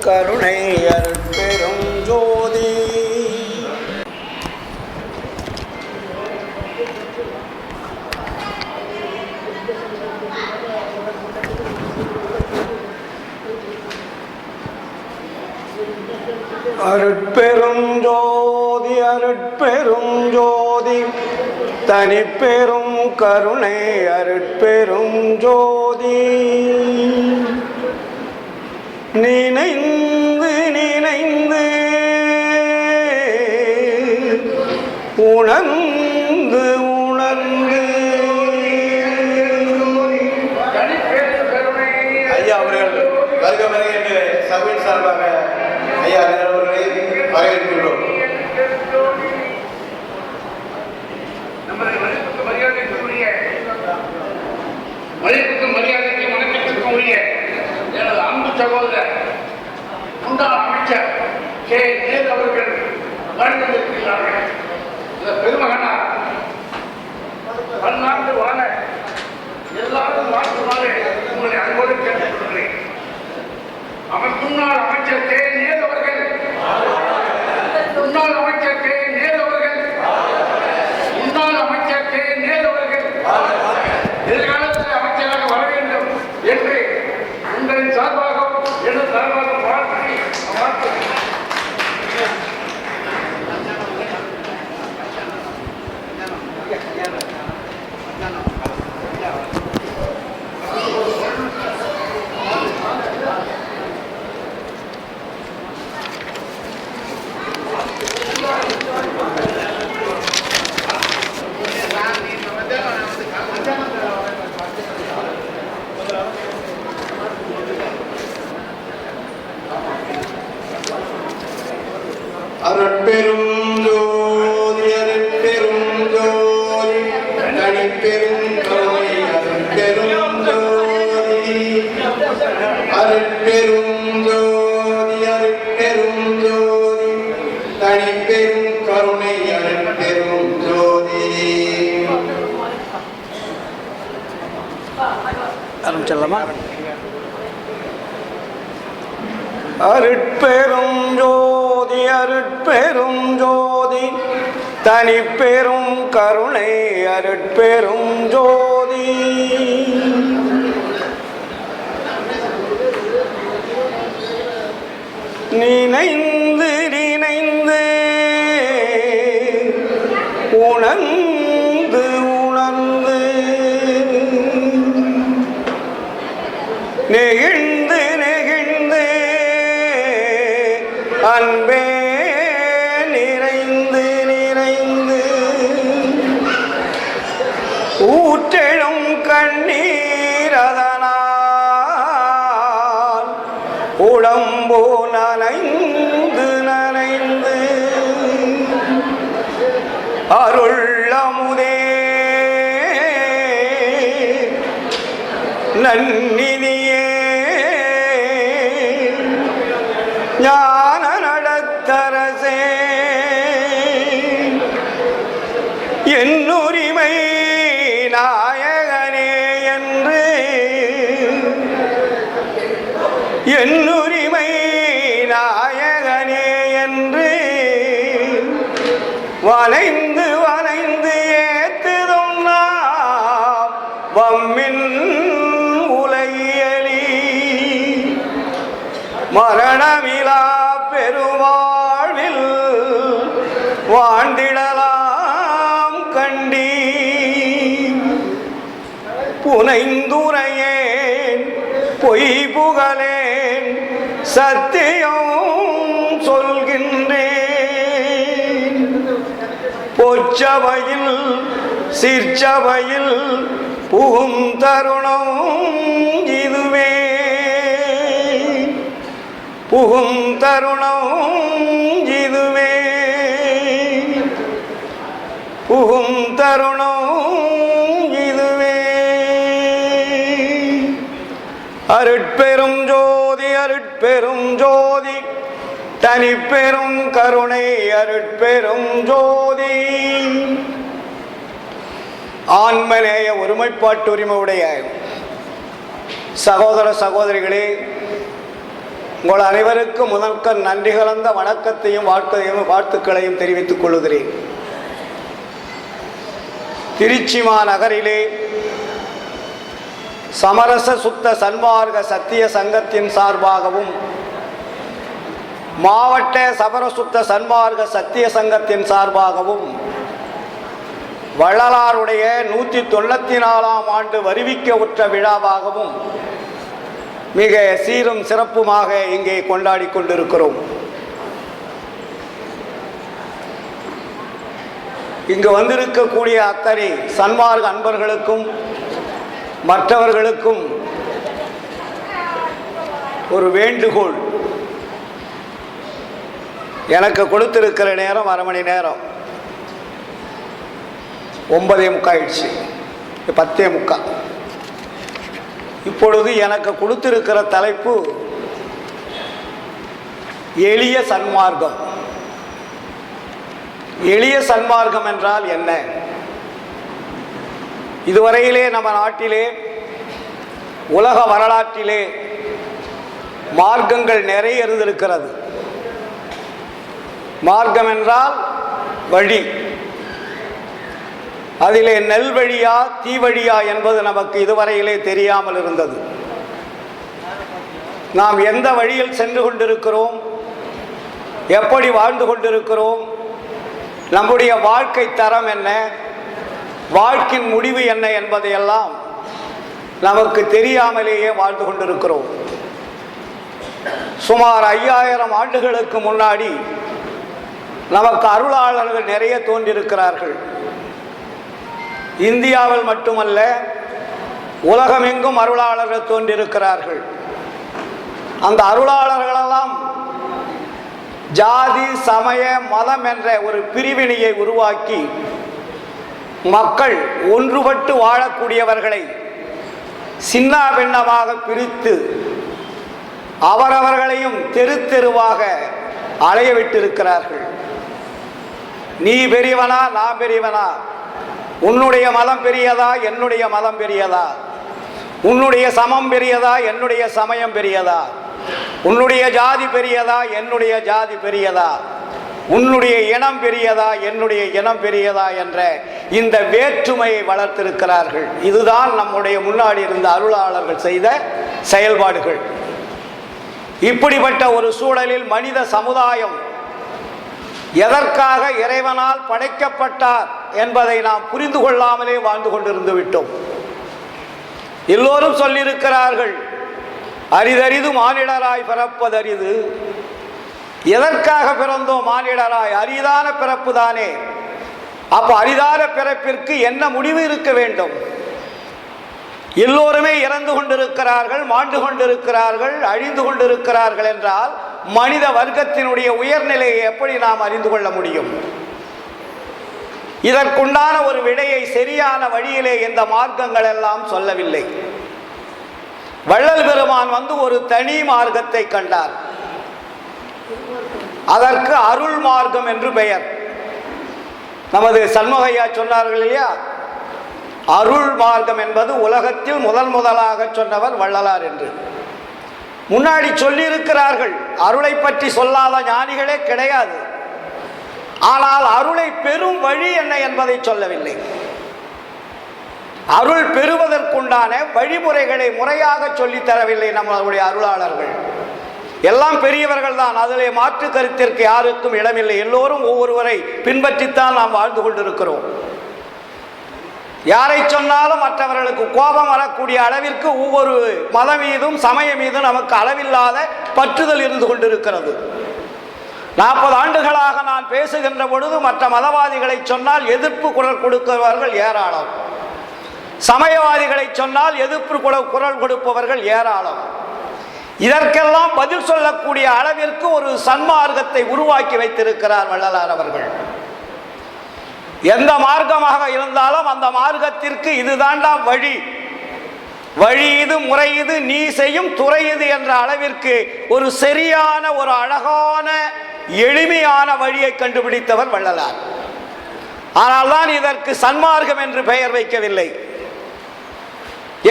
கருணை அருட்பெரும் ஜோதி. அருட்பெரும் ஜோதி அருட்பெரும் ஜோதி தனிப்பெரும் கருணை அருட்பெரும் ஜோதி. நினைந்து நினைந்து உணர்ந்து உணர்ந்து ஐயா அவர்கள் வருக வருக என்று சபையின் சார்பாக ஐயா அவர்களை வரவேற்கின்றோம். மதிப்புக்கும் மரியாதைக்கும் வணக்கத்திற்கும் உரிய எனது அன்பு சகோதரர் முன்னாள் அமைச்சர் கே. நேரு அவர்கள் வருகிறார்கள். இந்த பெருமகனார் பன்னாட்டு வாழ எல்லாரும் வாழ்த்துமாறு உங்களை அன்போடு கேட்டுக்கொள்கிறேன். அவர் முன்னாள் அமைச்சர் கே. நேரு அவர்கள் முன்னாள் அமைச்சர் கே. நேரு அவர்கள் முன்னாள் அமைச்சர் கே. நேரு அவர்கள் எதிர்காலத்தில் அமைச்சராக வர வேண்டும் என்று உங்களின் சார்பாகவும் எனது சார்பாக வாழ்த்து. அருட்பெரும் ஜோதி அருட்பெரும் ஜோதி தனிப்பெரும் கருணை அருட்பெரும் ஜோதி. அருட்பெரும் ஜோதி அருட்பெரும் ஜோதி தனிப்பெரும் கருணை அருட்பெரும் ஜோதி. ஆரம்பிச்சிடலாமா? அருட்பெரும் ஜோதி அருட்பெரும் ஜோதி தனிப்பெரும் கருணை அருட்பெரும் ஜோதி. நினைந்து நினைந்து உணர்ந்து உணர்ந்து நெகிழ்ந்து நெகிழ்ந்து அன்பே நிறைந்து நிறைந்து ஊற்றெழும் கண்ணீர் அதனால் உடம்போ நனைந்து நனைந்து அருள் அமுதே நன்னிதியே ஞான நடத்தரசே என்னுரிமை நாயகனே என்று என்னுரிமை நாயகனே என்று வளைந்து வளைந்து ஏத்துதும் நாம் வம்மின் உலகியலி மரணமிலா பெருவாழ்வில் வாழ்ந்திடலாம் கண்டி புனைந்துரையேன் பொய் புகழேன் சத்தியம் சொல்கின்றேன். பொச்சபையில் சிற்சபையில் புகும் தருணம் இதுவே புகும் தருணம் இதுவே புகும் தருணம் இதுவே. அருட்பெரும் ஜோதி அருட்பெரும் ஜோதி தனிப்பெரும் கருணை அருட்பெரும் ஜோதி. ஆன்மநேய ஒருமைப்பாட்டு உரிமையுடைய சகோதர சகோதரிகளே, உங்கள் அனைவருக்கும் முதற்கண் நன்றி கலந்த வணக்கத்தையும் வாழ்த்துக்களையும் தெரிவித்துக் கொள்கிறேன். திருச்சி மாநகரிலே சமரச சுத்த சன்மார்க்க சத்திய சங்கத்தின் சார்பாகவும் மாவட்ட சமரசுத்த சன்மார்க்க சத்திய சங்கத்தின் சார்பாகவும் வள்ளலாருடைய 194ஆம் ஆண்டு வருவிக்க உற்ற விழாவாகவும் மிக சீரும் சிறப்புமாக இங்கே கொண்டாடி கொண்டிருக்கிறோம். இங்கு வந்திருக்கக்கூடிய அத்தனை சன்மார்க்க அன்பர்களுக்கும் மற்றவர்களுக்கும் ஒரு வேண்டுகோள். எனக்கு கொடுத்திருக்கிற நேரம் அரை மணி நேரம், 9:45 ஆயிடுச்சு, 10:45. இப்பொழுது எனக்கு கொடுத்திருக்கிற தலைப்பு எளிய சன்மார்க்கம். எளிய சன்மார்க்கம் என்றால் என்ன? இதுவரையிலே நம்ம நாட்டிலே உலக வரலாற்றிலே மார்க்கங்கள் நிறைய இருந்திருக்கிறது. மார்க்கம் என்றால் வழி. அதிலே நெல் வழியா தீ வழியா என்பது நமக்கு இதுவரையிலே தெரியாமல் இருந்தது. நாம் எந்த வழியில் சென்று கொண்டிருக்கிறோம், எப்படி வாழ்ந்து கொண்டிருக்கிறோம், நம்முடைய வாழ்க்கை தரம் என்ன, வாழ்க்கையின் முடிவு என்ன என்பதையெல்லாம் நமக்கு தெரியாமலேயே வாழ்ந்து கொண்டிருக்கிறோம். சுமார் 5000 ஆண்டுகளுக்கு முன்னாடி நமக்கு அருளாளர்கள் நிறைய தோன்றியிருக்கிறார்கள். இந்தியாவில் மட்டுமல்ல, உலகமெங்கும் அருளாளர்கள் தோன்றியிருக்கிறார்கள். அந்த அருளாளர்களெல்லாம் ஜாதி சமய மதம் என்ற ஒரு பிரிவினையை உருவாக்கி மக்கள் ஒன்றுபட்டு வாழக்கூடியவர்களை சின்ன பின்னமாக பிரித்து அவரவர்களையும் தெரு தெருவாக அலைய விட்டிருக்கிறார்கள். நீ பெரியவனா நான் பெரியவனா, உன்னுடைய மதம் பெரியதா என்னுடைய மதம் பெரியதா, உன்னுடைய சமம் பெரியதா என்னுடைய சமயம் பெரியதா, உன்னுடைய ஜாதி பெரியதா என்னுடைய ஜாதி பெரியதா, உன்னுடைய இனம் பெரியதா என்னுடைய இனம் பெரியதா என்ற இந்த வேற்றுமையை வளர்த்திருக்கிறார்கள். இதுதான் நம்முடைய முன்னாடி இருந்த அருளாளர்கள் செய்த செயல்பாடுகள். இப்படிப்பட்ட ஒரு சூழலில் மனித சமுதாயம் எதற்காக இறைவனால் படைக்கப்பட்டார் என்பதை நாம் புரிந்து கொள்ளாமலே வாழ்ந்து கொண்டிருந்து விட்டோம். எல்லோரும் சொல்லியிருக்கிறார்கள், அரிதரிது மானிடராய் பிறப்பதரிது. எதற்காக பிறந்தோம் மானிடராய்? அரிதான பிறப்பு தானே. அப்போ அரிதான பிறப்பிற்கு என்ன முடிவு இருக்க வேண்டும்? எல்லோருமே இறந்து கொண்டிருக்கிறார்கள், மாண்டு கொண்டிருக்கிறார்கள், அழிந்து கொண்டிருக்கிறார்கள் என்றால் மனித வர்க்கத்தினுடைய உயர்நிலையை எப்படி நாம் அறிந்து கொள்ள முடியும்? இதற்குண்டான ஒரு விடையை சரியான வழியிலே இந்த மார்க்கங்கள் எல்லாம் சொல்லவில்லை. வள்ளல் பெருமான் ஒரு தனி மார்க்கத்தை கண்டார். அதற்கு அருள் மார்க்கம் என்று பெயர். நமது சண்முகையா சொன்னார்கள் இல்லையா, அருள் மார்க்கம் என்பது உலகத்தில் முதலாக சொன்னவர் வள்ளலார் என்று. முன்னாடி சொல்லியிருக்கிறார்கள், அருளை பற்றி சொல்லாத ஞானிகளே கிடையாது. ஆனால் அருளை பெறும் வழி என்ன என்பதை சொல்லவில்லை. அருள் பெறுவதற்குண்டான வழிமுறைகளை முறையாக சொல்லித் தரவில்லை நம்மளுடைய அருளாளர்கள். எல்லாம் பெரியவர்கள் தான், அதிலே மாற்று கருத்திற்கு யாருக்கும் இடமில்லை. எல்லோரும் ஒவ்வொருவரை பின்பற்றித்தான் நாம் வாழ்ந்து கொண்டிருக்கிறோம். யாரை சொன்னாலும் மற்றவர்களுக்கு கோபம் வரக்கூடிய அளவிற்கு ஒவ்வொரு மத மீதும் சமய மீதும் நமக்கு அளவில்லாத பற்றுதல் இருந்து கொண்டிருக்கிறது. 40 ஆண்டுகளாக நான் பேசுகின்ற பொழுது மற்ற மதவாதிகளை சொன்னால் எதிர்ப்பு குரல் கொடுக்கிறவர்கள் ஏராளம், சமயவாதிகளை சொன்னால் எதிர்ப்பு குரல் கொடுப்பவர்கள் ஏராளம். இதற்கெல்லாம் பதில் சொல்லக்கூடிய அளவிற்கு ஒரு சன்மார்க்கத்தை உருவாக்கி வைத்திருக்கிறார் வள்ளலார் அவர்கள். எந்த மார்க்கமாக இருந்தாலும் அந்த மார்க்கத்திற்கு இதுதாண்டா வழி, வழி இது, முறை இது, நீ செய்யும் துறை இது என்ற அளவிற்கு ஒரு சரியான, ஒரு அழகான, எளிமையான வழியை கண்டுபிடித்தவர் வள்ளலார். ஆனால் தான் இதற்கு சன்மார்க்கம் என்று பெயர் வைக்கவில்லை.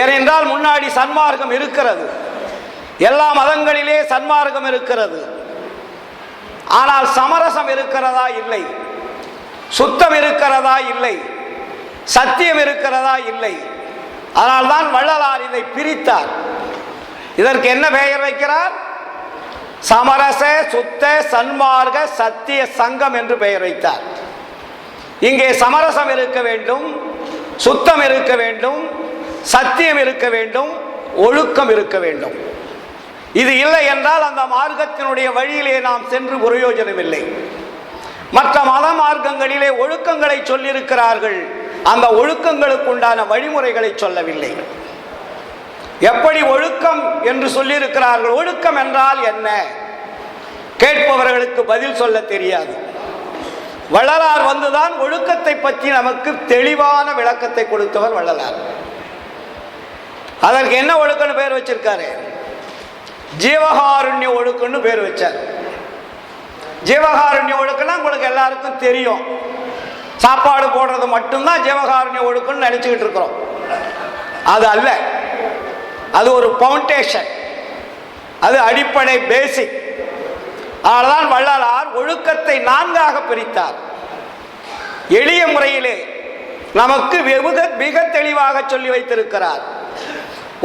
ஏனென்றால் முன்னாடி சன்மார்க்கம் இருக்கிறது. எல்லா மதங்களிலே சன்மார்க்கம் இருக்கிறது. ஆனால் சமரசம் இருக்கிறதா? இல்லை. சுத்தம் இருக்கிறதா? இல்லை. சத்தியம் இருக்கிறதா? இல்லை. அதனால்தான் வள்ளலார் இதை பிரித்தார். இதற்கு என்ன பெயர் வைக்கிறார்? சமரச சுத்த சன்மார்க்க சத்திய சங்கம் என்று பெயர் வைத்தார். இங்கே சமரசம் இருக்க வேண்டும், சுத்தம் இருக்க வேண்டும், சத்தியம் இருக்க வேண்டும், ஒழுக்கம் இருக்க வேண்டும். இது இல்லை என்றால் அந்த மார்க்கத்தினுடைய வழியிலே நாம் சென்று பிரயோஜனம் இல்லை. மற்ற மத மார்க்கங்களிலே ஒழுக்கங்களை சொல்லியிருக்கிறார்கள், அந்த ஒழுக்கங்களுக்கு உண்டான வழிமுறைகளை சொல்லவில்லை. எப்படி ஒழுக்கம் என்று சொல்லியிருக்கிறார்கள்? ஒழுக்கம் என்றால் என்ன? கேட்பவர்களுக்கு பதில் சொல்ல தெரியாது. வள்ளலார் வந்துதான் ஒழுக்கத்தை பற்றி நமக்கு தெளிவான விளக்கத்தை கொடுத்தவர் வள்ளலார். அதற்கு என்ன ஒழுக்கம்னு பேர் வச்சிருக்காரு? ஜீவகாருண்ய ஒழுக்கம்னு பேர் வச்சார். ஜீவகாருண்ய ஒழுக்கம்னா உங்களுக்கு எல்லாருக்கும் தெரியும். சாப்பாடு போடுறது மட்டும்தான் ஜீவகாருண்ய ஒழுக்கம்னு நினைச்சுக்கிட்டு இருக்கிறோம். அது அல்ல. அது ஒரு பவுண்டேஷன், அது அடிப்படை பேசிக். அதனால்தான் வள்ளலார் ஒழுக்கத்தை 4ஆக பிரித்தார். எளிய முறையிலே நமக்கு மிக தெளிவாக சொல்லி வைத்திருக்கிறார்.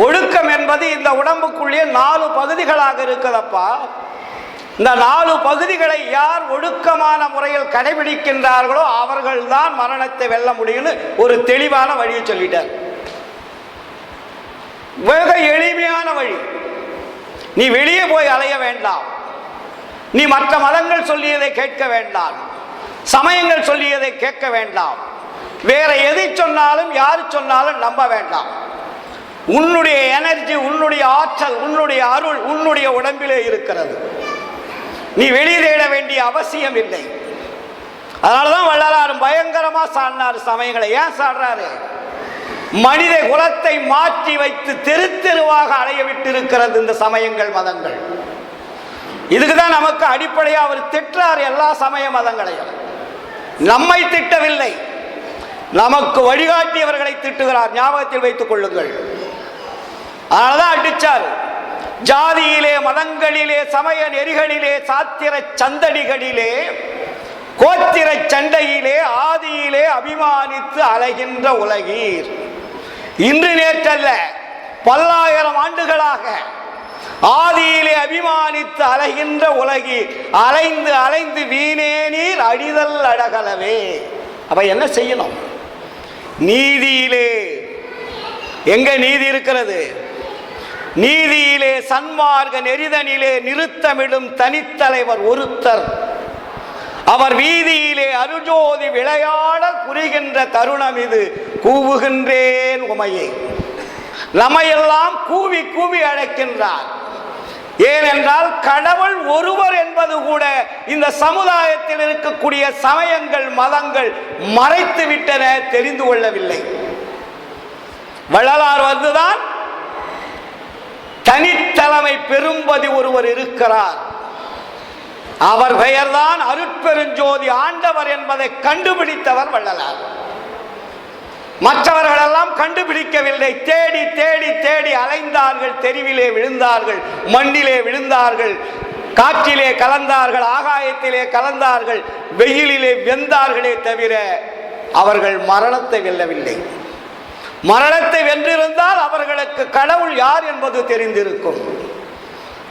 ஒழுக்கம் என்பது இந்த உடம்புக்குள்ளே 4 பகுதிகளாக இருக்குதப்பா. இந்த 4 பகுதிகளை யார் ஒழுக்கமான முறையில் கடைபிடிக்கின்றார்களோ அவர்கள்தான் மரணத்தை வெல்ல முடியும்னு ஒரு தெளிவான வழியை சொல்லிட்டார். மிக எளிமையான வழி. நீ வெளியே போய் அலைய வேண்டாம், நீ மற்ற மதங்கள் சொல்லியதை கேட்க வேண்டாம், சமயங்கள் சொல்லியதை கேட்க வேண்டாம், வேற எதை சொன்னாலும் யாரு சொன்னாலும் நம்ப வேண்டாம். உன்னுடைய எனர்ஜி, உன்னுடைய ஆற்றல், உன்னுடைய அருள் உன்னுடைய உடம்பிலே இருக்கிறது. நீ வெளியே தேட வேண்டிய அவசியம் இல்லை. அதனாலதான் வள்ளலார் பயங்கரமா சாடினார் சமயங்களை. ஏன் சாடுறாரு? மனித குலத்தை மாற்றி வைத்து தெரு தெருவாக அலைய விட்டு இருக்கிறது இந்த சமயங்கள், மதங்கள். இதுக்குதான் நமக்கு அடிப்படையா அவர் திட்டார் எல்லா சமய மதங்களையும். நம்மை திட்டவில்லை, நமக்கு வழிகாட்டியவர்களை திட்டுகிறார். ஞாபகத்தில் வைத்துக் கொள்ளுங்கள். அதனாலதான் அடிச்சார். ஜாதியிலே, மதங்களிலே, சமய நெறிகளிலே, சாத்திர சந்தடிகளிலே, கோத்திர சண்டையிலே, ஆதியிலே அபிமானித்து அலைகின்ற உலகீர். இன்று நேற்றல்ல, பல்லாயிரம் ஆண்டுகளாக ஆதியிலே அபிமானித்து அலைகின்ற உலகி அலைந்து அலைந்து வீணே நீர் அடிதல் அடகலவே. அப்ப என்ன செய்யணும்? நீதியிலே எங்க நீதி இருக்கிறது? நீதியிலே சன்மார்க்க நெறிதனிலே நிறுத்தமிடும் தனித்தலைவர் ஒருத்தர். அவர் வீதியிலே அருஜோதி விளையாடல் புரிகின்ற தருணம் இது. கூவுகின்றேன் உமையே. நம்மையெல்லாம் கூவி கூவி அழைக்கின்றார். ஏனென்றால் கடவுள் ஒருவர் என்பது கூட இந்த சமுதாயத்தில் இருக்கக்கூடிய சமயங்கள், மதங்கள் மறைத்து விட்டன, தெரிந்து கொள்ளவில்லை. வள்ளலார் வந்துதான் தனித்தலைமை பெரும்பதி ஒருவர் இருக்கிறார். அவர் பெயர்தான் அருட்பெருஞ்சோதி ஆண்டவர் என்பதை கண்டுபிடித்தவர் வள்ளலார். மற்றவர்கள் எல்லாம் கண்டுபிடிக்கவில்லை. தேடி தேடி தேடி அலைந்தார்கள். தெருவிலே விழுந்தார்கள், மண்ணிலே விழுந்தார்கள், காற்றிலே கலந்தார்கள், ஆகாயத்திலே கலந்தார்கள், வெயிலிலே வெந்தார்களே தவிர அவர்கள் மரணத்தை வெல்லவில்லை. மரணத்தை வென்றிருந்தால் அவர்களுக்கு கடவுள் யார் என்பது தெரிந்திருக்கும்.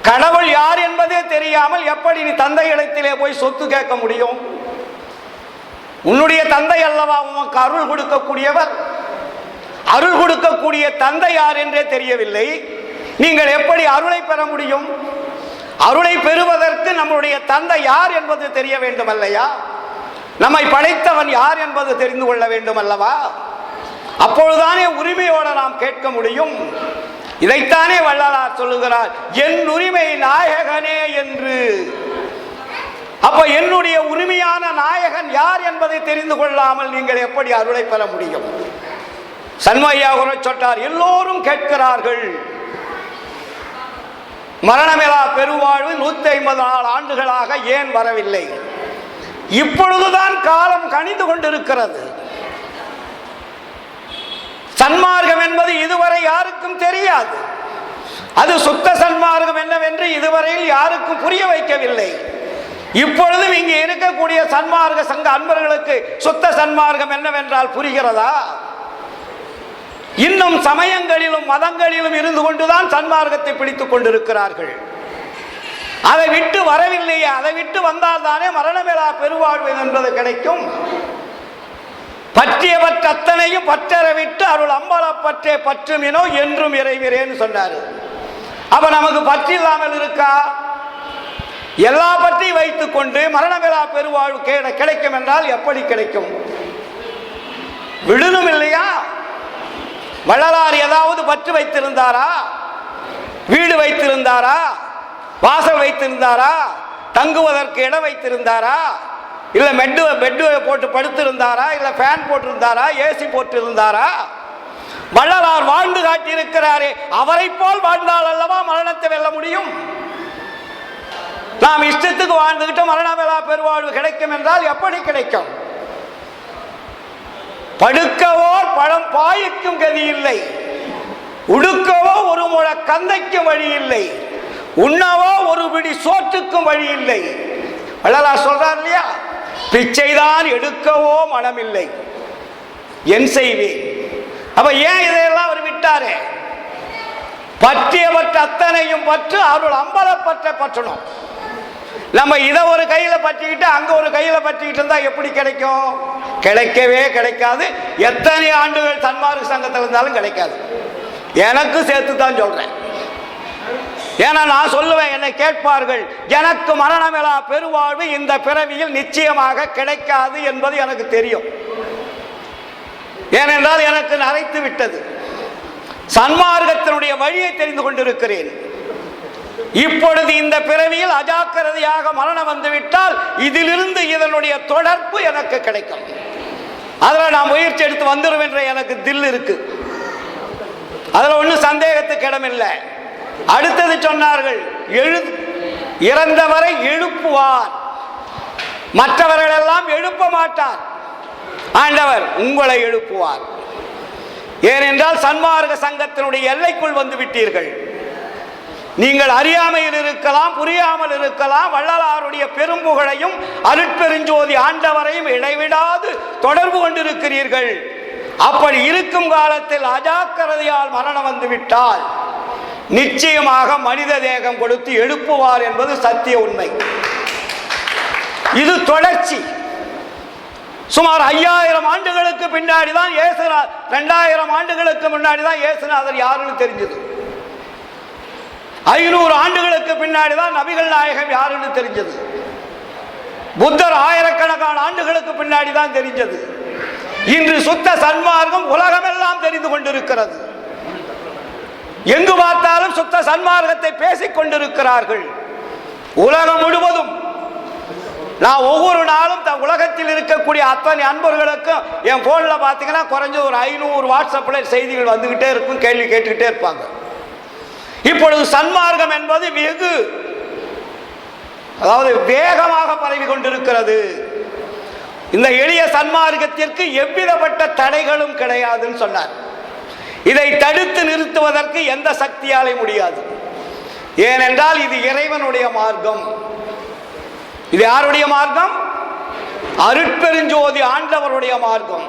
கடவுள் யார் என்பதே தெரியாமல் எப்படி நீ தந்தை இடத்திலே போய் சொத்து கேட்க முடியும்? உன்னுடைய தந்தை அல்லவா உனக்கு அருள் கொடுக்கக்கூடியவர். அருள் கொடுக்கக்கூடிய தந்தை யார் என்றே தெரியவில்லை. நீங்கள் எப்படி அருளை பெற முடியும்? அருளை பெறுவதற்கு நம்முடைய தந்தை யார் என்பது தெரிய வேண்டும் அல்லையா? நம்மை படைத்தவன் யார் என்பது தெரிந்து கொள்ள வேண்டும் அல்லவா? அப்பொழுதுதானே உரிமையோடு நாம் கேட்க முடியும். இதைத்தானே வள்ளலார் சொல்லுகிறார், என் உரிமை நாயகனே என்று. அப்ப என்னுடைய உரிமையான நாயகன் யார் என்பதை தெரிந்து கொள்ளாமல் நீங்கள் எப்படி அருளை பெற முடியும்? சண்மையா சொன்னார், எல்லோரும் கேட்கிறார்கள். மரணமிலா பெருவாழ்வு 154 ஆண்டுகளாக ஏன் வரவில்லை? இப்பொழுதுதான் காலம் கணிந்து கொண்டிருக்கிறது. சன்மார்க்கம் என்பது இதுவரை யாருக்கும் தெரியாது. அது சுத்த சன்மார்க்கம் வரையில் யாருக்கும் புரிய வைக்கவில்லை. இப்பொழுதும் இங்கே இருக்கக்கூடிய சன்மார்க்க சங்க அன்பர்களுக்கு சுத்த சன்மார்க்கம் என்னவென்றால் புரிகிறதா? இன்னும் சமயங்களிலும் மதங்களிலும் இருந்து கொண்டுதான் சன்மார்க்கத்தை பிடித்துக் கொண்டிருக்கிறார்கள். அதை விட்டு வரவில்லையே. அதை விட்டு வந்தால் தானே மரணமிலா பெருவாழ்வு என்பது கிடைக்கும். பற்றியவற்ற அத்தனையும் பற்றற விட்டு அருள் அம்பலப்பற்றே பற்றுமினோ என்றும் இறைவிரேன்னு சொன்னாரு. அப்ப நமக்கு பற்று இல்லாமல் இருக்கா? எல்லா பற்றியும் வைத்துக் கொண்டு மரணமிலா பெருவாழ்வு கிடைக்கும் என்றால் எப்படி கிடைக்கும்? விடணும் இல்லையா? வள்ளலார் ஏதாவது பற்று வைத்திருந்தாரா? வீடு வைத்திருந்தாரா? வாசல் வைத்திருந்தாரா? தங்குவதற்கு இடம் வைத்திருந்தாரா? இல்ல பெட்டு போட்டு படுத்திருந்தாரா? இல்ல ஃபேன் போட்டிருந்தாரா? ஏசி போட்டிருந்தாரா? வள்ளலார் வாழ்ந்து காட்டியிருக்கிறாரே, அவரை போல் வாழ்ந்தால் அல்லவா மரணத்தை வெல்ல முடியும். நாம் இஷ்டத்துக்கு வாழ்ந்துகிட்டு மரணமிலா பெருவாழ்வு கிடைக்கும் என்றால் எப்படி கிடைக்கும்? படுக்கவோ பழம் பாய்க்கும் கதி இல்லை, உடுக்கவோ ஒரு முழ கந்தைக்கும் வழி இல்லை, உண்ணவோ ஒரு பிடி சோற்றுக்கும் வழி இல்லை. வள்ளலார் சொல்றார் இல்லையா, பிச்சைதான் எடுக்கவோ மனமில்லை, என் செய்வேன். அப்ப ஏன் இதையெல்லாம் அவர் விட்டாரு? பற்றியவற்ற அத்தனையும் பற்று அருள் அம்பலப்பற்ற பற்றணும். நம்ம இதை ஒரு கையில பற்றிக்கிட்டு அங்க ஒரு கையில பற்றிக்கிட்டு இருந்தா எப்படி கிடைக்கும்? கிடைக்கவே கிடைக்காது. எத்தனை ஆண்டுகள் சன்மார்க்க சங்கத்தில் இருந்தாலும் கிடைக்காது. எனக்கு சேர்த்து தான் சொல்றேன். ஏன்னா நான் சொல்லுவேன், என்னை கேட்பார்கள், எனக்கு மரணமிலா பெருவாழ்வு இந்த பிறவியில் நிச்சயமாக கிடைக்காது என்பது எனக்கு தெரியும். ஏனென்றால் எனக்கு நரைத்து விட்டது. சன்மார்க்கத்தினுடைய வழியை தெரிந்து கொண்டிருக்கிறேன். இப்பொழுது இந்த பிறவியில் அஜாக்கிரதையாக மரணம் வந்துவிட்டால் இதிலிருந்து இதனுடைய தொடர்பு எனக்கு கிடைக்கும். அதில் நான் முயற்சி எடுத்து வந்துடும் என்ற எனக்கு தில் இருக்கு. அதில் ஒன்றும் சந்தேகத்துக்கு இடமில்லை. அடுத்தது சொன்னார்கள், இறந்தவரை எழுப்புவார், மற்றவர்கள் எல்லாம் எழுப்ப மாட்டார், ஆண்டவர் உங்களை எழுப்புவார். ஏனென்றால் சன்மார்க்க சங்கத்தினுடைய எல்லைக்குள் வந்து விட்டீர்கள். நீங்கள் அறியாமையில் இருக்கலாம், புரியாமல் இருக்கலாம். வள்ளலாருடைய பெரும்புகழையும் அருட்பெருஞ்சோதி ஆண்டவரையும் இடைவிடாது தொடர்பு கொண்டிருக்கிறீர்கள். அப்படி இருக்கும் காலத்தில் அஜாக்கிரதையால் மரணம் வந்துவிட்டால் நிச்சயமாக மனித தேகம் கொடுத்து எழுப்புவார் என்பது சத்திய உண்மை. இது தொடர்ச்சி. சுமார் 5000 ஆண்டுகளுக்கு பின்னாடிதான் இயேசுநாதர், 2000 ஆண்டுகளுக்கு முன்னாடிதான் இயேசுநாதர் யாருன்னு தெரிஞ்சது. 500 ஆண்டுகளுக்கு பின்னாடிதான் நபிகள் நாயகம் யாருன்னு தெரிஞ்சது. புத்தர் ஆயிரக்கணக்கான ஆண்டுகளுக்கு பின்னாடி தான் தெரிஞ்சது. இன்று சுத்த சன்மார்க்கம் உலகமெல்லாம் தெரிந்து கொண்டிருக்கிறது. எங்கு பார்த்தாலும் சுத்த சன்மார்க்கத்தை பேசிக் கொண்டிருக்கிறார்கள். உலகம் முழுவதும் நான் ஒவ்வொரு நாளும் உலகத்தில் இருக்கக்கூடிய அத்தனை அன்பர்களுக்கும் என் போன்ல பார்த்தீங்கன்னா குறைஞ்ச ஒரு 500 வாட்ஸ்அப்ல செய்திகள் வந்துகிட்டே இருக்கும், கேள்வி கேட்டுக்கிட்டே இருப்பாங்க. இப்பொழுது சன்மார்க்கம் என்பது வெகு வேகமாக பரவி கொண்டிருக்கிறது. இந்த எளிய சன்மார்க்கத்திற்கு எவ்விதப்பட்ட தடைகளும் கிடையாதுன்னு சொன்னார். இதை தடுத்து நிறுத்துவதற்கு எந்த சக்தியாலே முடியாது. ஏனென்றால் இது இறைவனுடைய மார்க்கம். இது யாருடைய மார்க்கம்? அருட்பெருஞ்சோதி ஆண்டவருடைய மார்க்கம்.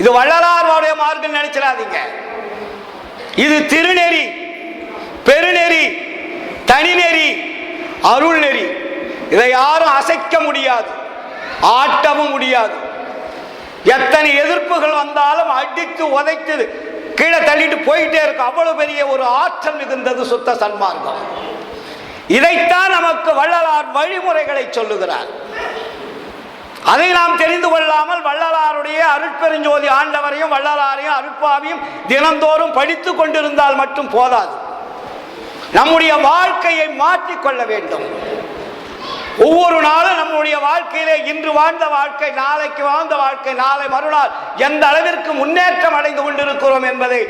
இது வள்ளலாருடைய மார்க்கம் நினைச்சிடாதீங்க. இது திருநெறி, பெருநெறி, தனிநெறி, அருள் நெறி. இதை யாரும் அசைக்க முடியாது, ஆட்டவும் முடியாது. எத்தனை எதிர்ப்புகள் வந்தாலும் அடித்து உதைத்து கீழே தள்ளிட்டு போயிட்டே இருக்கும். அவ்வளவு பெரிய ஒரு ஆற்றல் மிகுந்தது சுத்த சன்மார்க்கம். இதைத்தான் நமக்கு வள்ளலார் வழிமுறைகளை சொல்லுகிறார். அதை நாம் தெரிந்து கொள்ளாமல் வள்ளலாருடைய அருட்பெருஞ்சோதி ஆண்டவரையும் வள்ளலாரையும் அருட்பாவையும் தினந்தோறும் படித்துக் கொண்டிருந்தால் மட்டும் போதாது. நம்முடைய வாழ்க்கையை மாற்றிக்கொள்ள வேண்டும். ஒவ்வொரு நாளும் நம்முடைய வாழ்க்கையிலே இன்று வாழ்ந்த வாழ்க்கை, நாளைக்கு வாழ்ந்த வாழ்க்கை, நாளை மறுநாள் எந்த அளவிற்கு முன்னேற்றம் அடைந்து கொண்டிருக்கிறோம் என்பதை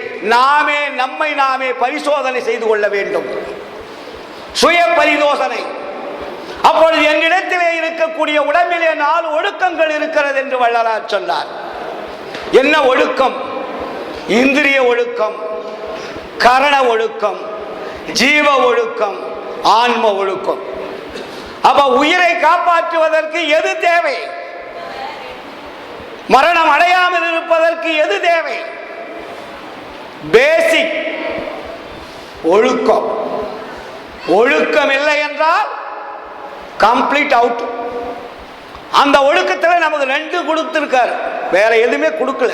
நம்மை நாமே பரிசோதனை செய்து கொள்ள வேண்டும். சுய பரிசோதனை. அப்பொழுது என்னிடத்திலே இருக்கக்கூடிய உடம்பிலே 4 ஒழுக்கங்கள் இருக்கிறது என்று வள்ளலார் சொன்னார். என்ன ஒழுக்கம்? இந்திரிய ஒழுக்கம், கரண ஒழுக்கம், ஜீவ ஒழுக்கம், ஆன்ம ஒழுக்கம். அப்ப உயிரை காப்பாற்றுவதற்கு எது தேவை? மரணம் அடையாமல் இருப்பதற்கு எது தேவை? பேசிக் ஒழுக்கம். ஒழுக்கம் இல்லை என்றால் கம்ப்ளீட் அவுட். அந்த ஒழுக்கத்தில் நமக்கு 2 கொடுத்திருக்காரு, வேற எதுவுமே கொடுக்கல.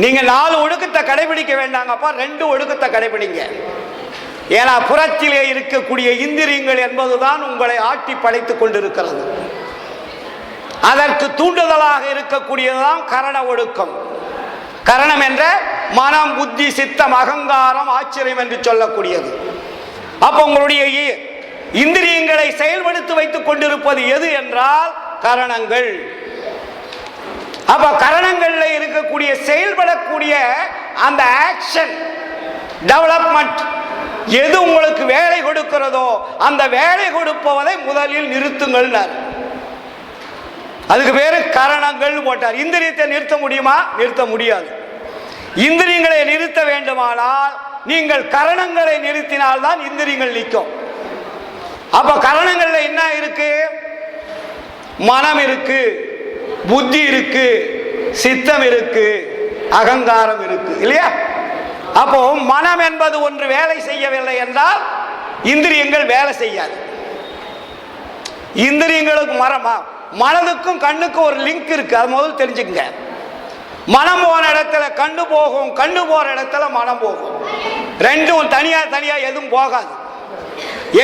நீங்க 4 ஒழுக்கத்தை கடைபிடிக்க வேண்டாங்கப்பா, 2 ஒழுக்கத்தை கடைபிடிங்க. ஏன்னா புறத்திலே இருக்கக்கூடிய இந்திரியங்கள் என்பதுதான் உங்களை ஆட்டி படைத்துக் கொண்டிருக்கிறது. அதற்கு தூண்டுதலாக இருக்கக்கூடியதுதான் கரண ஒழுக்கம். கரணம் என்ற மனம், புத்தி, சித்தம், அகங்காரம், ஆச்சரியம் என்று சொல்லக்கூடியது. அப்ப உங்களுடைய இந்திரியங்களை செயல்படுத்தி வைத்துக் கொண்டிருப்பது எது என்றால் கரணங்கள். அப்ப கரணங்கள்ல இருக்கக்கூடிய செயல்படக்கூடிய அந்த ஆக்ஷன் டெவலப்மெண்ட் எது உங்களுக்கு வேலை கொடுக்கிறதோ அந்த வேலை கொடுப்பதை முதலில் நிறுத்துங்கள். அதுக்கு பேரு கரணங்கள் போட்டார். இந்திரியத்தை நிறுத்த முடியுமா? நிறுத்த முடியாது. இந்திரியங்களை நிறுத்த வேண்டுமானால் நீங்கள் கரணங்களை நிறுத்தினால்தான் இந்திரியங்கள் நிற்கும். அப்ப கரணங்கள்ல என்ன இருக்கு? மனம் இருக்கு, புத்தி இருக்கு, சித்தம் இருக்கு, அகங்காரம் இருக்கு, இல்லையா? அப்போ மனம் என்பது ஒன்று வேலை செய்யவில்லை என்றால் இந்திரியங்கள் வேலை செய்யாது. இந்திரியங்களுக்கு மனதுக்கும் கண்ணுக்கும் ஒரு லிங்க் இருக்கு, அது முதல்ல தெரிஞ்சுக்கங்க. மனம் போன இடத்துல கண்ணு போகும், கண்ணு போற இடத்துல மனம் போகும். ரெண்டும் தனியா தனியா எதுவும் போகாது.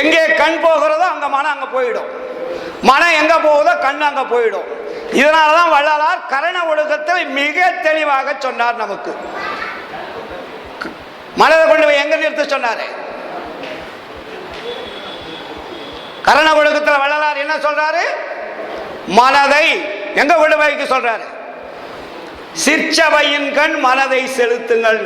எங்கே கண் போகிறதோ அங்க மனம் அங்க போயிடும், மனம் எங்க போகுதோ கண்ணு அங்க போயிடும். இதனாலதான் வள்ளலார் கரண ஒழுக்கத்தை மிக தெளிவாக சொன்னார். நமக்கு மனதை கொண்டு போய் எங்க நிறுத்த சொன்னாரு? கரண ஒழுக்கத்தில் வள்ளலார் என்ன சொல்றாரு? மனதை எங்க கொண்டு வைக்க சொல்றாரு? சிற்சபையின் கண் மனதை செலுத்துங்கள்.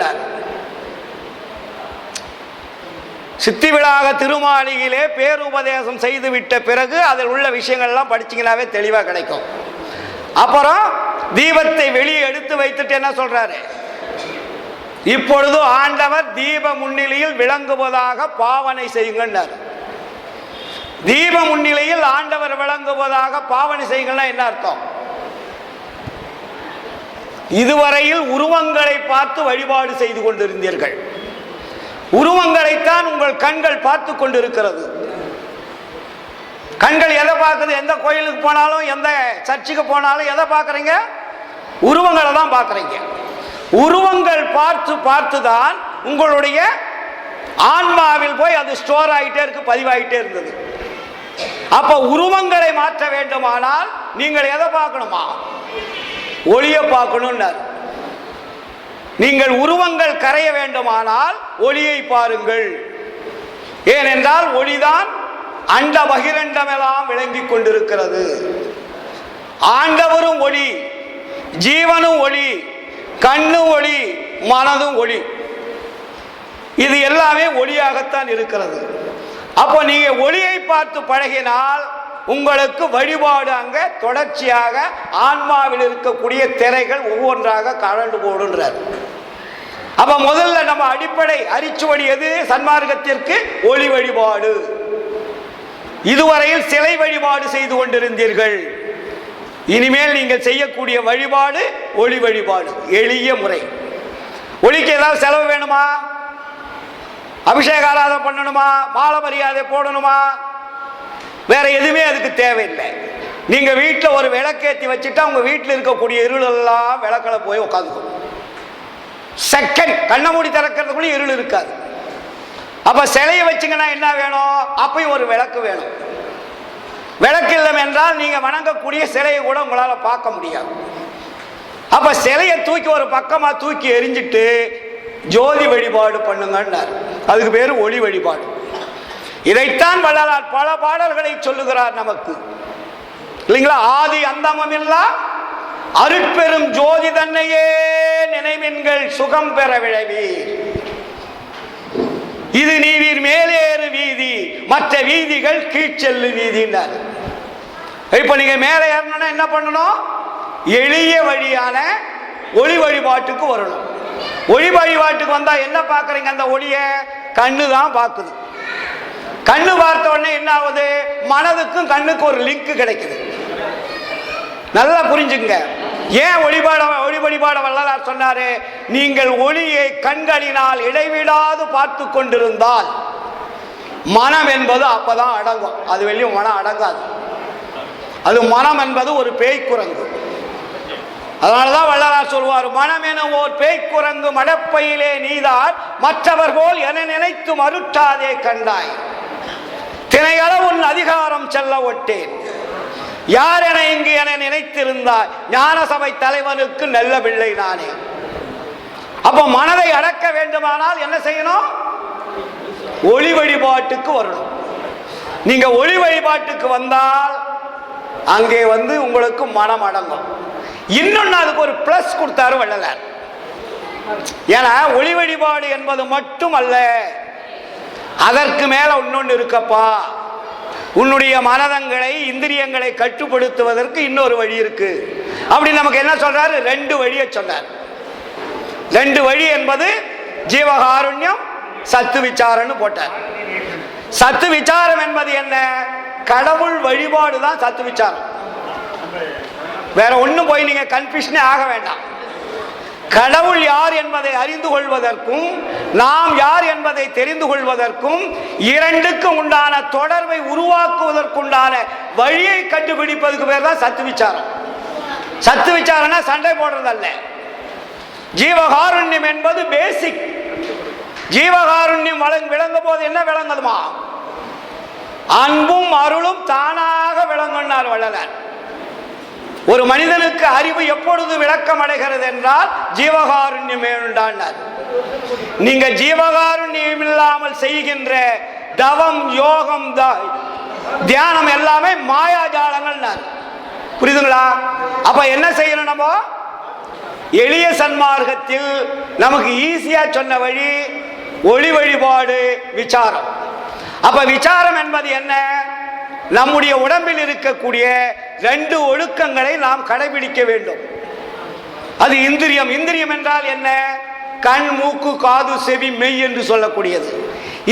சித்தி விழாக திருமாளிகையிலே பேருபதேசம் செய்து விட்ட பிறகு அதில் உள்ள விஷயங்கள் எல்லாம் படிச்சீங்கன்னாவே தெளிவா கிடைக்கும். அப்புறம் தீபத்தை வெளியே எடுத்து வைத்துட்டு என்ன சொல்றாரு? இப்பொழுது ஆண்டவர் தீப முன்னிலையில் விளங்குவதாக பாவனை செய்யுங்கள். தீப முன்னிலையில் ஆண்டவர் விளங்குவதாக பாவனை செய்யுங்கள்னா என்ன அர்த்தம்? இதுவரையில் உருவங்களை பார்த்து வழிபாடு செய்து கொண்டிருந்தீர்கள். உருவங்களைத்தான் உங்கள் கண்கள் பார்த்து கொண்டிருக்கிறது. கண்கள் எதை பார்க்குது? எந்த கோயிலுக்கு போனாலும் எந்த சர்ச்சுக்கு போனாலும் எதை பார்க்குறீங்க? உருவங்களை தான் பார்க்குறீங்க. உருவங்கள் பார்த்து பார்த்து தான் உங்களுடைய ஆன்மாவில் போய் அது ஸ்டோர் ஆகிட்டே இருக்கு, பதிவாகிட்டே இருந்தது. அப்ப உருவங்களை மாற்ற வேண்டுமானால் நீங்கள் எதை பார்க்கணுமா? ஒளியை பார்க்கணும். நீங்கள் உருவங்கள் கரைய வேண்டுமானால் ஒளியை பாருங்கள். ஏனென்றால் ஒளிதான் அண்ட பகிரண்டமெல்லாம் விளங்கிக் கொண்டிருக்கிறது. ஆண்டவரும் ஒளி, ஜீவனும் ஒளி, கண்ணும் ஒளி, மனதும் ஒளி. இது எல்லாமே ஒளியாகத்தான் இருக்கிறது. அப்போ நீங்க ஒளியை பார்த்து பழகினால் உங்களுக்கு வழிபாடு அங்க தொடர்ச்சியாக ஆன்மாவில் இருக்கக்கூடிய திரைகள் ஒவ்வொன்றாக கலந்து போடுன்றார். அப்ப முதல்ல நம்ம அடிப்படை அரிச்சுவடி எது? சன்மார்க்கத்திற்கு ஒளி வழிபாடு. இதுவரையில் சிலை வழிபாடு செய்து கொண்டிருந்தீர்கள். இனிமேல் நீங்கள் செய்யக்கூடிய வழிபாடு ஒளி வழிபாடு, எளிய முறை. ஒளிக்கு ஏதாவது செலவு வேணுமா? அபிஷேக ஆராதனை பண்ணணுமா? மாலை மரியாதை போடணுமா? வேற எதுவுமே அதுக்கு தேவையில்லை. நீங்க வீட்டில் ஒரு விளக்கேற்றி வச்சுட்டா உங்க வீட்டில் இருக்கக்கூடிய இருள் எல்லாம் விளக்கல போய் உட்காந்துக்கும். செகண்ட் கண்ணை மூடி திறக்கிறதுக்குள்ள இருள் இருக்காது. அப்ப சிலையை வச்சுங்கன்னா என்ன வேணும்? அப்பயும் ஒரு விளக்கு வேணும். விளக்கு இல்லை என்றால் நீங்க வணங்கக்கூடிய சிலையை கூட உங்களால பார்க்க முடியாது. அப்ப சிலையை தூக்கி ஒரு பக்கமா தூக்கி எரிஞ்சிட்டு ஜோதி வழிபாடு பண்ணுங்கன்னார். அதுக்கு பேரு ஒளி வழிபாடு. இதைத்தான் வள்ளலார் பல பாடல்களை சொல்லுகிறார் நமக்கு, இல்லைங்களா? ஆதி அந்தமமில்லா அருட்பெரும் ஜோதி தன்னையே நினைவின்கள் சுகம் பெற விழைவீர். இது நீவீர் மேலேறு வீதி, மற்ற வீதிகள் கீழ்ச்செல்லு வீதினார். இப்ப நீங்க மேலே ஏறணும்னா என்ன பண்ணணும்? எளிய வழியான ஒளி வழிபாட்டுக்கு வரணும். ஒளி வழிபாட்டுக்கு வந்தா என்ன பார்க்குறீங்க? அந்த ஒளியை கண்ணு தான் பார்க்குது. கண்ணு பார்த்த உடனே என்ன ஆகுது? மனதுக்கும் கண்ணுக்கு ஒரு லிங்க் கிடைக்குது. நல்லா புரிஞ்சுங்க. ஏன் ஒளி வழிபாட வள்ளலார் சொன்னாரு? நீங்கள் ஒளியை கண்களினால் இடைவிடாது பார்த்து கொண்டிருந்தால் மனம் என்பது அப்பதான் அடங்கும். அது வெளியும் மனம் அடங்காது. அது மனம் என்பது ஒரு பேய்க்குரங்கு. அதனாலதான் வள்ளலார் சொல்வார், மனம் என ஓர் பேய்க்குரங்கு மடப்பையிலே நீதான் மற்றவர் போல் என நினைத்து மறுட்டாதே கண்டாய், தினையளவு உன் அதிகாரம் செல்ல ஒட்டேன், யார் என இங்கு என நினைத்திருந்தாய், ஞான சபை தலைவனுக்கு நல்ல பிள்ளை நானே. அப்போ மனதை அடக்க வேண்டுமானால் என்ன செய்யணும்? ஒளி வழிபாட்டுக்கு வரணும். நீங்க ஒளி வழிபாட்டுக்கு வந்தால் அங்கே உங்களுக்கு மனம் அடங்கும். இன்னொன்னு அதுக்கு ஒரு பிளஸ் கொடுத்தாரு வள்ளலார். ஏன்னா ஒளி வழிபாடு என்பது மட்டும் அல்ல, அதற்கு மேல இன்னொன்னு இருக்கப்பா. உன்னுடைய மனதங்களை இந்திரியங்களை கட்டுப்படுத்துவதற்கு இன்னொரு வழி இருக்கு. அப்படி நமக்கு என்ன சொல்றாரு? 2 வழியை சொன்னார். 2 வழி என்பது ஜீவகாருண்யம், சத்து விசாரம்னு போட்டார். சத்து விசாரம் என்பது என்ன? கடவுள் வழிபாடு தான் சத்து விசாரம். வேற ஒண்ணும் போய் நீங்க கன்ஃபியூஷனே ஆக வேண்டாம். கடவுள் யார் என்பதை அறிந்து கொள்வதற்கும் நாம் யார் என்பதை தெரிந்து கொள்வதற்கும் இரண்டுக்கும் உண்டான தொடர்பை உருவாக்குவதற்குண்டான வழியை கண்டுபிடிப்பதற்கு பேர் தான் சத்து விசாரம். சத்து விசாரம்னா சண்டை போடுறதல்ல. ஜீவகாருண்யம் என்பது பேசிக். ஜீவகாருண்யம் விளங்கும் போது என்ன விளங்குதுமா? அன்பும் அருளும் தானாக விளங்கினார் வள்ளலார். ஒரு மனிதனுக்கு அறிவு எப்பொழுது விளக்கம் அடைகிறது என்றால் ஜீவகாருண்யம் வேண்டார். நீங்க ஜீவகாருண்யம் இல்லாமல் செய்கின்ற தவம், யோகம், தியானம் எல்லாமே மாயாஜாலங்கள். புரியுதுங்களா? அப்ப என்ன செய்யணும்? நம்ம எளிய சன்மார்க்கத்தில் நமக்கு ஈஸியா சொன்ன வழி ஒளி வழிபாடு, விசாரம். அப்ப விசாரம் என்பது என்ன? நம்முடைய உடம்பில் இருக்கக்கூடிய 2 ஒழுக்கங்களை நாம் கடைபிடிக்க வேண்டும். அது இந்திரியம். இந்திரியம் என்றால் என்ன? கண், மூக்கு, காது, செவி, மெய் என்று சொல்லக்கூடியது.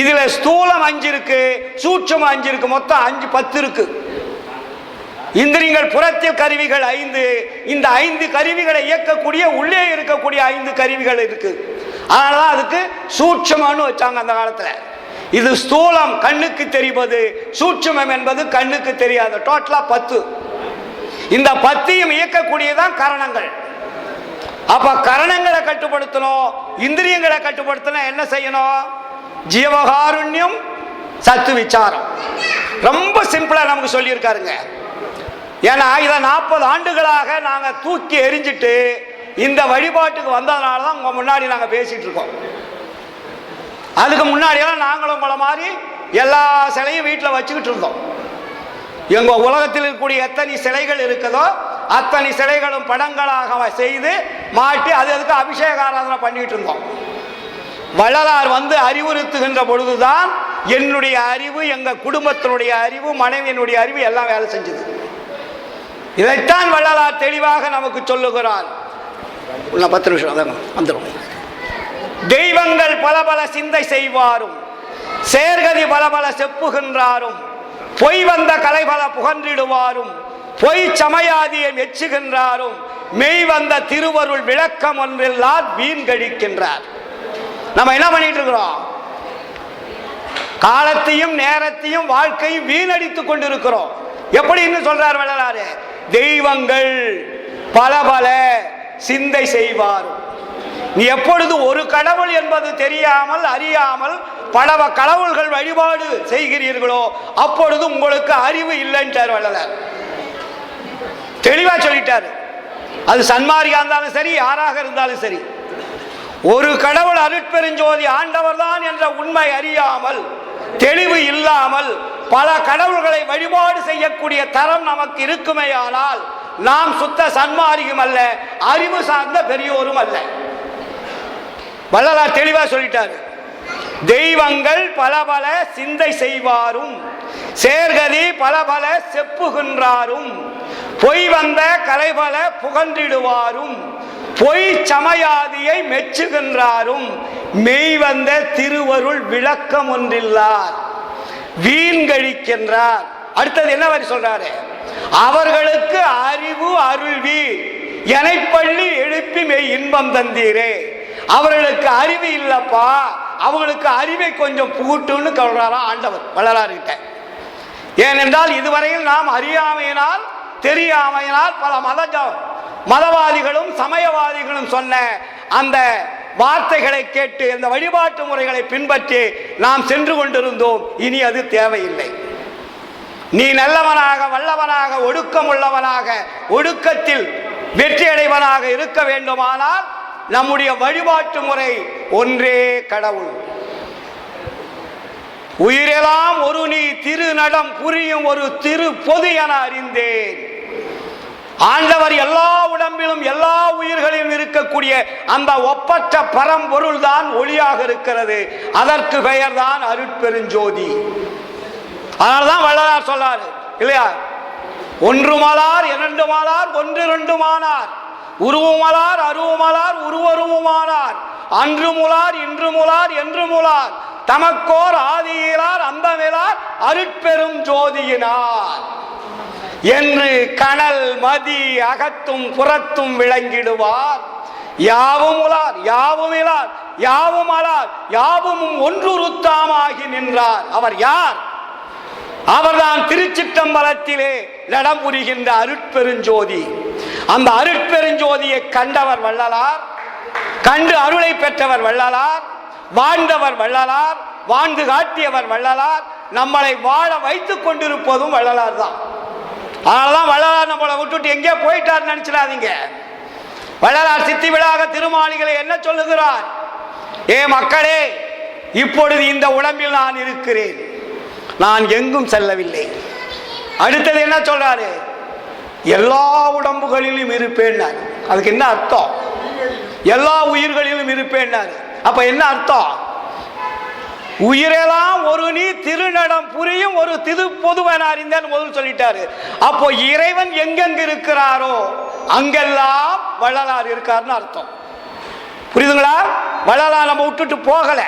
இதுல ஸ்தூலம் 5 இருக்கு, சூட்சம் 5 இருக்கு, மொத்தம் 5 10 இருக்கு. இந்திரியங்கள் புறத்தில் கருவிகள் 5. இந்த 5 கருவிகளை இயக்கக்கூடிய உள்ளே இருக்கக்கூடிய 5 கருவிகள் இருக்கு. அதனாலதான் அதுக்கு சூட்சமானு வச்சாங்க அந்த காலத்துல. இது ஸ்தூலம், கண்ணுக்கு தெரிவது. சூட்சுமம் என்பது கண்ணுக்கு தெரியாது. டோட்டலா 10. இந்த 10ஐயும் இயக்கக்கூடியதான் கரணங்கள். அப்ப கரணங்களை கட்டுப்படுத்தணும், இந்திரியங்களை கட்டுப்படுத்தணும். என்ன செய்யணும்? ஜீவகாருண்யம், சத்து விசாரம். ரொம்ப சிம்பிளா நமக்கு சொல்லி இருக்காருங்க. ஏன்னா இதை 40 ஆண்டுகளாக நாங்க தூக்கி எரிஞ்சிட்டு இந்த வழிபாட்டுக்கு வந்ததுனாலதான் உங்க முன்னாடி நாங்க பேசிட்டு இருக்கோம். அதுக்கு முன்னாடியெல்லாம் நாங்களும் உங்களை மாதிரி எல்லா சிலையும் வீட்டில் வச்சுக்கிட்டு இருந்தோம். எங்க உலகத்தில் இருக்கக்கூடிய எத்தனை சிலைகள் இருக்குதோ அத்தனை சிலைகளும் படங்களாக செய்து மாட்டி அதுக்கு அபிஷேக ஆராதனை பண்ணிட்டு இருந்தோம். வள்ளலார் அறிவுறுத்துகின்ற பொழுதுதான் என்னுடைய அறிவு, எங்க குடும்பத்தினுடைய அறிவு, மனைவியினுடைய அறிவு எல்லாம் வேலை செஞ்சது. இதைத்தான் வள்ளலார் தெளிவாக நமக்கு சொல்லுகிறார். 10 நிமிஷம் வந்துடும். தெய்வங்கள் பல பல சிந்தை செய்வாரும், சேர்கதி பல பல செப்புகின்றாரும், பொய் வந்த கலை பல புகன்றிடுவாரும், பொய் சமயாதியை மெச்சுகின்றாரும், மெய் வந்த திருவருள் விளக்கம் ஒன்றெல்லாம் வீண் கழிக்கின்றார். நம்ம என்ன பண்ணிட்டு இருக்கிறோம்? காலத்தையும் நேரத்தையும் வாழ்க்கையும் வீணடித்துக் கொண்டிருக்கிறோம். எப்படின்னு சொல்றார் வள்ளலாரு? தெய்வங்கள் பல பல சிந்தை செய்வாரும். நீ எப்பொழுது ஒரு கடவுள் என்பது தெரியாமல் அறியாமல் பல கடவுள்கள் வழிபாடு செய்கிறீர்களோ அப்பொழுது உங்களுக்கு அறிவு இல்லைன்றார் வள்ளலார். தெளிவா சொல்லிட்டாரு. அது சன்மார்க்கா இருந்தாலும் சரி, யாராக இருந்தாலும் சரி, ஒரு கடவுள் அருட்பெருஞ்சோதி ஆண்டவர் தான் என்ற உண்மை அறியாமல், தெளிவு இல்லாமல் பல கடவுள்களை வழிபாடு செய்யக்கூடிய தரம் நமக்கு இருக்குமேயானால் நாம் சுத்த சன்மார்க்கம் அல்ல, அறிவு சார்ந்த பெரியோரும் அல்ல. வள்ளலார் தெளிவா சொல்லிட்டாரு. தெய்வங்கள் பல பல சிந்தை செய்வாரும், சேர்கதி பல பல செப்புகின்றாரும், பொய் வந்த கலைபல புகன்றிடுவாரும், பொய் சமயாதியை மெச்சுகின்றாரும், மெய் வந்த திருவருள் விளக்கம் ஒன்றில்லார். வீண்கழிக்கின்றார். அடுத்தது என்ன வரி சொல்றாரு? அவர்களுக்கு அறிவு அருள்வீர் எனை பள்ளி எழுப்பி மெய் இன்பம் தந்தீரே. அவர்களுக்கு அறிவு இல்லப்பா, அவங்களுக்கு அறிவை கொஞ்சம் புகுட்டுன்னு சொல்றாராம் ஆண்டவர் வள்ளலார்கிட்ட. ஏனென்றால் இதுவரையில் நாம் அறியாமையினால் தெரியாமையினால் பல மதவாதிகளும் சமயவாதிகளும் சொன்ன அந்த வார்த்தைகளை கேட்டு இந்த வழிபாட்டு முறைகளை பின்பற்றி நாம் சென்று கொண்டிருந்தோம். இனி அது தேவையில்லை. நீ நல்லவனாக வல்லவனாக ஒடுக்கம் உள்ளவனாக ஒடுக்கத்தில் வெற்றி அடைவனாக இருக்க வேண்டுமானால் நம்முடைய வழிபாட்டு முறை ஒன்றே கடவுள். உயிரெல்லாம் ஒரு நீ திருநடம் புரியும் ஒரு திரு பொது என அறிந்தேன். ஆண்டவர் எல்லா உடம்பிலும் எல்லா உயிர்களிலும் இருக்கக்கூடிய அந்த ஒப்பற்ற பரம்பொருள் தான் ஒளியாக இருக்கிறது. அதற்கு பெயர் தான் அருட்பெருஞ்சோதி. அதனால்தான் வள்ளலார் சொல்லாரு இல்லையா, ஒன்று மலார் இரண்டு மலார் ஒன்று இரண்டு மானார், உருவமலார் அருவமலார் உருவருவமானார், அன்று முலார் இன்று முலார் என்று முலார், தமக்கோர் ஆதியிலார் அந்தமிலார் அருட்பெரும் ஜோதியினார் என்று கனல் மதி அகத்தும் புறத்தும் விளங்கிடுவார். யாவும் உலார் யாவும் இலார் யாவும் அலார் யாவும் ஒன்றுருத்தாமாகி நின்றார். அவர் யார்? அவர்தான் திருச்சிற்றம்பலத்திலே நடம் புரிகின்ற அருட்பெருஞ்சோதி. அந்த அருட்பெருஞ்சோதியை கண்டவர் வள்ளலார், கண்டு அருளை பெற்றவர் வள்ளலார், வாழ்ந்தவர் வள்ளலார், வாழ்ந்து காட்டியவர் வள்ளலார், நம்மளை வாழ வைத்துக் கொண்டிருப்பதும் வள்ளலார் தான். அதனாலதான் வள்ளலார் நம்மளை விட்டுட்டு எங்கே போயிட்டார் நினைச்சிடாதீங்க. வள்ளலார் சித்தி விழாக திருமாளிகளை என்ன சொல்லுகிறார்? ஏ மக்களே, இப்பொழுது இந்த உடம்பில் நான் இருக்கிறேன், நான் எங்கும் செல்லவில்லை. அடுத்தது என்ன சொல்றாரு? எல்லா உடம்புகளிலும் இருப்பேன். அதுக்கு என்ன அர்த்தம்? எல்லா உயிர்களிலும் இருப்பேன். அப்ப என்ன அர்த்தம்? உயிரெல்லாம் ஒரு நீ திருநடம் புரியும் ஒரு திரு பொதுவென அறிந்தேன் முதல் சொல்லிட்டாரு. அப்போ இறைவன் எங்கெங்கு இருக்கிறாரோ அங்கெல்லாம் வள்ளலார் இருக்காருன்னு அர்த்தம். புரியுதுங்களா? வள்ளலார் நம்ம விட்டுட்டு போகல,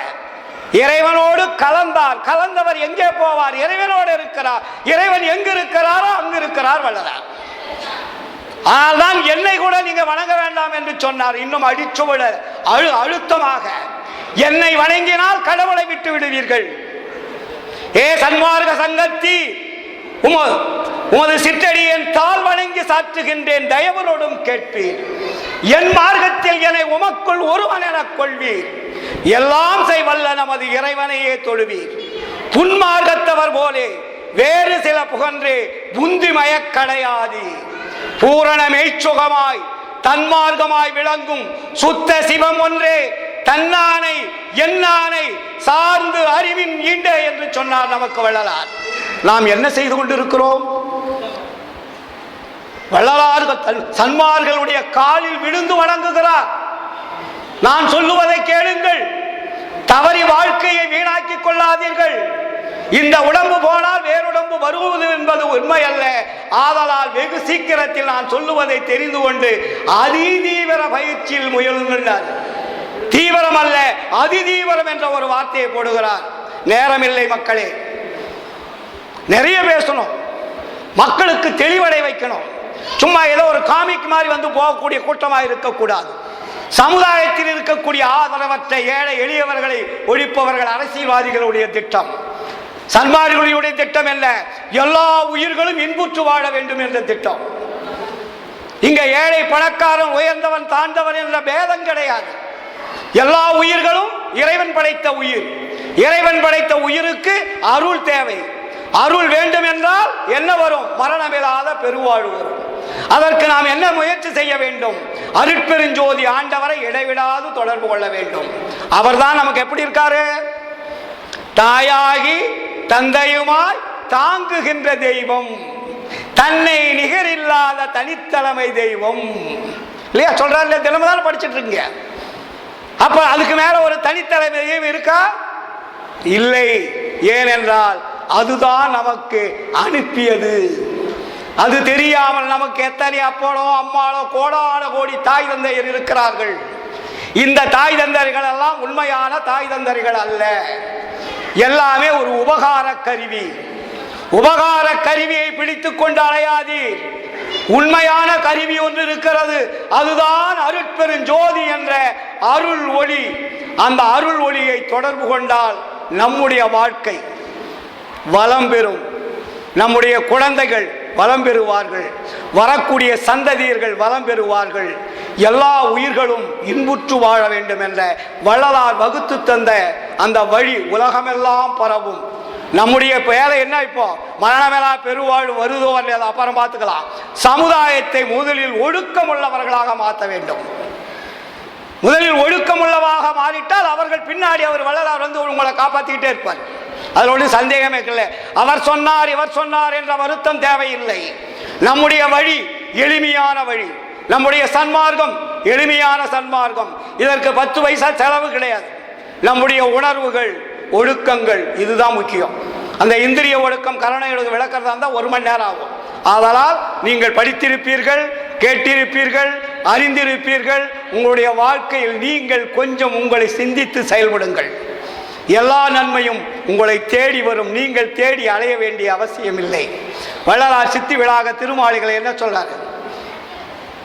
இறைவனோடு கலந்தார். கலந்தவர் எங்கே போவார்? இறைவனோடு இருக்கிறார். இறைவன் எங்கு இருக்கிறாரோ அங்கு இருக்கிறார் வள்ளலார். ஆனால் என்னை கூட நீங்க வணங்க வேண்டாம் என்று சொன்னார். இன்னும் அடிச்சுவட அழுத்தமாக, என்னை வணங்கினால் கடவுளை விட்டு விடுவீர்கள். ஏ சன்மார்க்க சங்கத்தி, உமது சிற்றடியின் தாழ் வணங்கி சாற்றுகின்றேன், தயவனோடும் கேட்பீர். என் மார்க்கத்தில் என்னை உமக்குள் ஒருவன் எனக் கொள்வீர். எல்லாம் செய்வல்ல நமது இறைவனையே தொழுவீர். புன்மார்க்கத்தவர் போலே வேறு சில புகன்றே புந்தி மயக்கடையாதி. பூரண மெய்ச்சுகமாய் தன்மார்க்கமாய் விளங்கும் சுத்த சிவம் ஒன்றே தன்னானை என்னானை சார்ந்து அறிவின் ஈண்டே என்று சொன்னார் நமக்கு வள்ளலார். நாம் என்ன செய்து கொண்டிருக்கிறோம்? வள்ளலார் சன்மார்களுடைய காலில் விழுந்து வணங்குகிறார். நான் சொல்லுவதை கேளுங்கள், தவறி வாழ்க்கையை வீணாக்கிக் கொள்ளாதீர்கள். இந்த உடம்பு போனால் வேறுடம்பு வருவது என்பது உண்மை அல்ல. ஆதலால் வெகு சீக்கிரத்தில் நான் சொல்லுவதை தெரிந்து கொண்டு அதிதீவிர பயிற்சியில் முயலுங்கள். தீவிரம் அல்ல, அதிதீவிரம் என்ற ஒரு வார்த்தையை போடுகிறார். நேரமில்லை மக்களே, நிறைய பேசணும், மக்களுக்கு தெளிவடை வைக்கணும். சும்மா ஏதோ ஒரு காமிக் மாதிரி வந்து போகக்கூடிய கூட்டமாக இருக்கக்கூடாது. சமுதாயத்தில் இருக்கக்கூடிய ஆதரவற்ற ஏழை எளியவர்களை ஒழிப்பவர்கள் அரசியல்வாதிகளுடைய திட்டம். சன்மார்களுடைய திட்டம் என்ன? எல்லா உயிர்களும் இன்புற்று வாழ வேண்டும் என்ற திட்டம். இங்க ஏழை பணக்காரன் உயர்ந்தவன் தாழ்ந்தவன் என்ற பேதம் கிடையாது. எல்லா உயிர்களும் இறைவன் படைத்த உயிர். இறைவன் படைத்த உயிருக்கு அருள் தேவை. அருள் வேண்டும் என்றால் என்ன வரும்? மரணமில்லாத பெருவாழ்வு வரும். அதற்கு நாம் என்ன முயற்சி செய்ய வேண்டும்? அருட்பெருஞ்சோதி ஆண்டவரை இடைவிடாது தொடர்பு கொள்ள வேண்டும். அவர்தான் நமக்கு எப்படி இருக்காரு? தாயாகி தந்தையுமாய் தாங்குகின்ற தெய்வம், தன்னை நிகரில்லாத தனித்தலைமை தெய்வம். இல்லையா சொல்றாரு? தினமும் தான் படிச்சுட்டு இருக்கீங்க. அப்ப அதுக்கு மேல ஒரு தனித்தலைமை தெய்வம் இருக்கா? இல்லை. ஏனென்றால் அதுதான் நமக்கு அனுப்பியது. அது தெரியாமல் நமக்கு எத்தனை அப்போலோ அம்மாளோ கோடான கோடி தாய் தந்தையர் இருக்கிறார்கள். இந்த தாய் தந்தையர்கள் எல்லாம் உண்மையான தாய் தந்தையர்கள் அல்ல. எல்லாமே ஒரு உபகார கருவி. உபகார கருவியை பிடித்துக் கொண்டு அலையாதீர். உண்மையான கருவி ஒன்று இருக்கிறது, அதுதான் அருட்பெருஞ்சோதி என்ற அருள் ஒளி. அந்த அருள் ஒளியை தொடர்பு கொண்டால் நம்முடைய வாழ்க்கை வளம் பெறும், நம்முடைய குழந்தைகள் வளம் பெறுவார்கள், வரக்கூடிய சந்ததியர்கள் வளம் பெறுவார்கள், எல்லா உயிர்களும் இன்புற்று வாழ வேண்டும் என்ற வள்ளலார் வகுத்து தந்த அந்த வழி உலகமெல்லாம் பரவும். நம்முடைய வேலை என்ன? இப்போ மரணமெல்லாம் பெருவாழ்வு வருதோ அல்லது அப்புறம் பார்த்துக்கலாம். சமுதாயத்தை முதலில் ஒழுக்கமுள்ளவர்களாக மாற்ற வேண்டும். முதலில் ஒழுக்கமுள்ளவாக மாறிட்டால் அவர்கள் பின்னாடி அவர் வள்ளலார் வந்து உங்களை காப்பாற்றிக்கிட்டே இருப்பார். அதில் ஒன்றும் சந்தேகமே இல்லை. அவர் சொன்னார் இவர் சொன்னார் என்ற வருத்தம் தேவையில்லை. நம்முடைய வழி எளிமையான வழி, நம்முடைய சன்மார்க்கம் எளிமையான சன்மார்க்கம். இதற்கு 10 பைசா செலவு கிடையாது. நம்முடைய உணர்வுகள், ஒழுக்கங்கள், இதுதான் முக்கியம். அந்த இந்திரிய ஒழுக்கம் கருணையோடு விளக்கிறதா இருந்தால் 1 மணி நேரம் ஆகும். அதனால் நீங்கள் படித்திருப்பீர்கள், கேட்டிருப்பீர்கள், அறிந்திருப்பீர்கள். உங்களுடைய வாழ்க்கையில் நீங்கள் கொஞ்சம் உங்களை சிந்தித்து செயல்படுங்கள். எல்லா நன்மையும் உங்களை தேடி வரும். நீங்கள் தேடி அலைய வேண்டிய அவசியம் இல்லை. வள்ளலார் சித்தி விழாக திருமாளிகளை என்ன சொல்றாரு?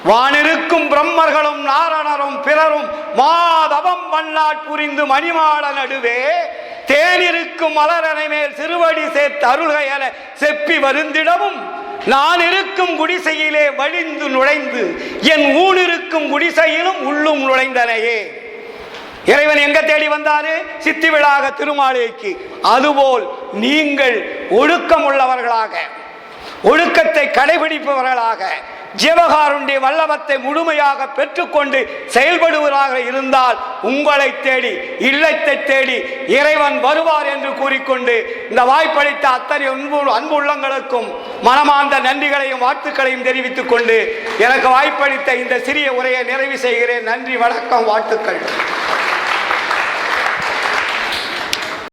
வானிருக்கும் பிரம்மர்களும் நாரணரும் பிறரும் மாதவம் மண்ணாட் புரிந்து மணிமாட நடுவே தேனிருக்கும் மலரனை மேல் திருவடி சேர்த்து அருள்கையல செப்பி வருந்திடவும் நான் இருக்கும் குடிசையிலே வழிந்து நுழைந்து என் ஊனிருக்கும் குடிசையிலும் உள்ளும் நுழைந்தனையே. இறைவன் எங்க தேடி வந்தாரு? சித்தி விழாக திருமாளிகைக்கு. அதுபோல் நீங்கள் ஒழுக்கம் உள்ளவர்களாக, ஒழுக்கத்தை கடைபிடிப்பவர்களாக, ஜீவகாருண்ய வல்லபத்தை முழுமையாக பெற்றுக்கொண்டு செயல்படுவதாக இருந்தால் உங்களை தேடி, இல்லத்தை தேடி இறைவன் வருவார் என்று கூறிக்கொண்டு இந்த வாய்ப்பளித்த அத்தனை அன்பு உள்ளங்களுக்கும் மனமார்ந்த நன்றிகளையும் வாழ்த்துக்களையும் தெரிவித்துக் கொண்டு எனக்கு வாய்ப்பளித்த இந்த சிறிய உரையை நிறைவு செய்கிறேன். நன்றி, வணக்கம், வாழ்த்துக்கள்.